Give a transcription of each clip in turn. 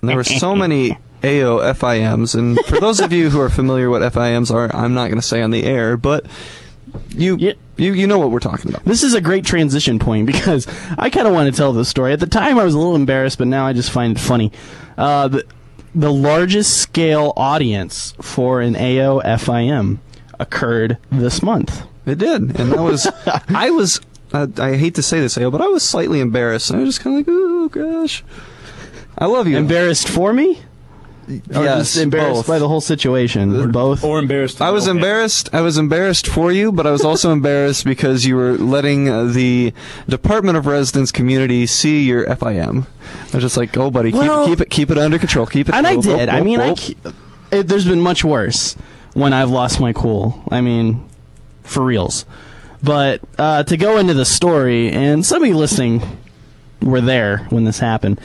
And there were so many AO FIMs, and for those of you who are familiar what FIMs are, I'm not going to say on the air, but you know what we're talking about. This is a great transition point because I kind of want to tell this story. At the time, I was a little embarrassed, but now I just find it funny. The largest scale audience for an AO FIM occurred this month. It did, and that was I hate to say this, AO, but I was slightly embarrassed. I was just kind of like, oh gosh, I love you. Embarrassed for me? Or Yes, just embarrassed both. by the whole situation. Both. Or embarrassed. I was embarrassed for you, but I was also embarrassed because you were letting the Department of Residence community see your FIM. I was just like, oh, buddy, keep it under control. Keep it. And I did. I mean, there's been much worse when I've lost my cool. I mean, for reals. But to go into the story, and some of you listening were there when this happened,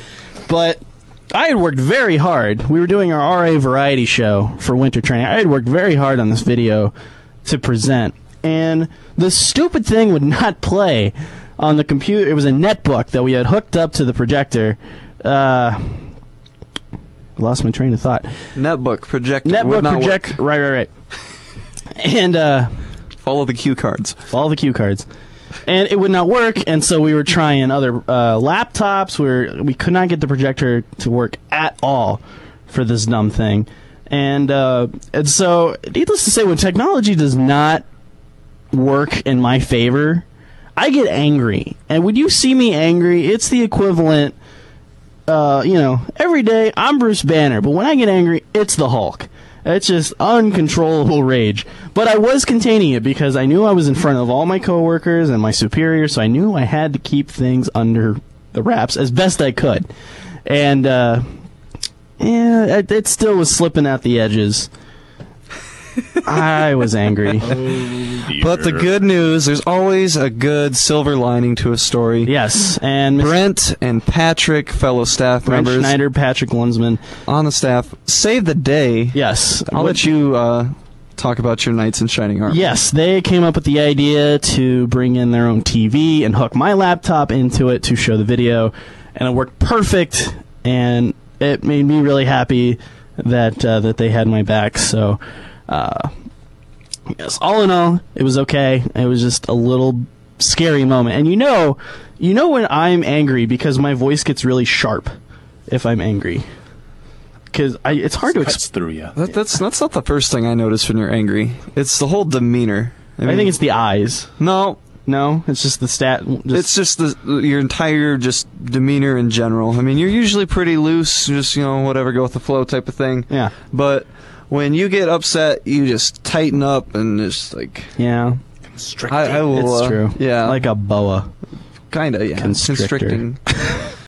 but I had worked very hard. We were doing our RA variety show for winter training. I had worked very hard on this video to present, and the stupid thing would not play on the computer. It was a netbook that we had hooked up to the projector. Lost my train of thought. Netbook projector. Netbook projector. Right. And follow the cue cards. Follow the cue cards. And it would not work, and so we were trying other laptops. We could not get the projector to work at all for this dumb thing. And so, needless to say, when technology does not work in my favor, I get angry. And when you see me angry, it's the equivalent, every day I'm Bruce Banner, but when I get angry, it's the Hulk. It's just uncontrollable rage. But I was containing it because I knew I was in front of all my coworkers and my superiors, so I knew I had to keep things under the wraps as best I could. And, it still was slipping at the edges. I was angry. But the good news, there's always a good silver lining to a story. Yes, and Brent and Patrick, fellow staff Brent members, Schneider, Patrick Lunsman, on the staff, saved the day. Yes. I'll let you talk about your knights in shining armor. Yes, they came up with the idea to bring in their own TV and hook my laptop into it to show the video, and it worked perfect, and it made me really happy that they had my back. So yes, all in all, it was okay. It was just a little scary moment. And you know when I'm angry because my voice gets really sharp if I'm angry. Because it's hard to explain. Through you. That's not the first thing I notice when you're angry. It's the whole demeanor. I think it's the eyes. No, it's just the it's just your entire just demeanor in general. I mean, you're usually pretty loose, just whatever, go with the flow type of thing. Yeah. But when you get upset, you just tighten up and just like yeah. Constricting. I will. It's true. Yeah, like a boa. Kinda, yeah. Constrictor. Constricting.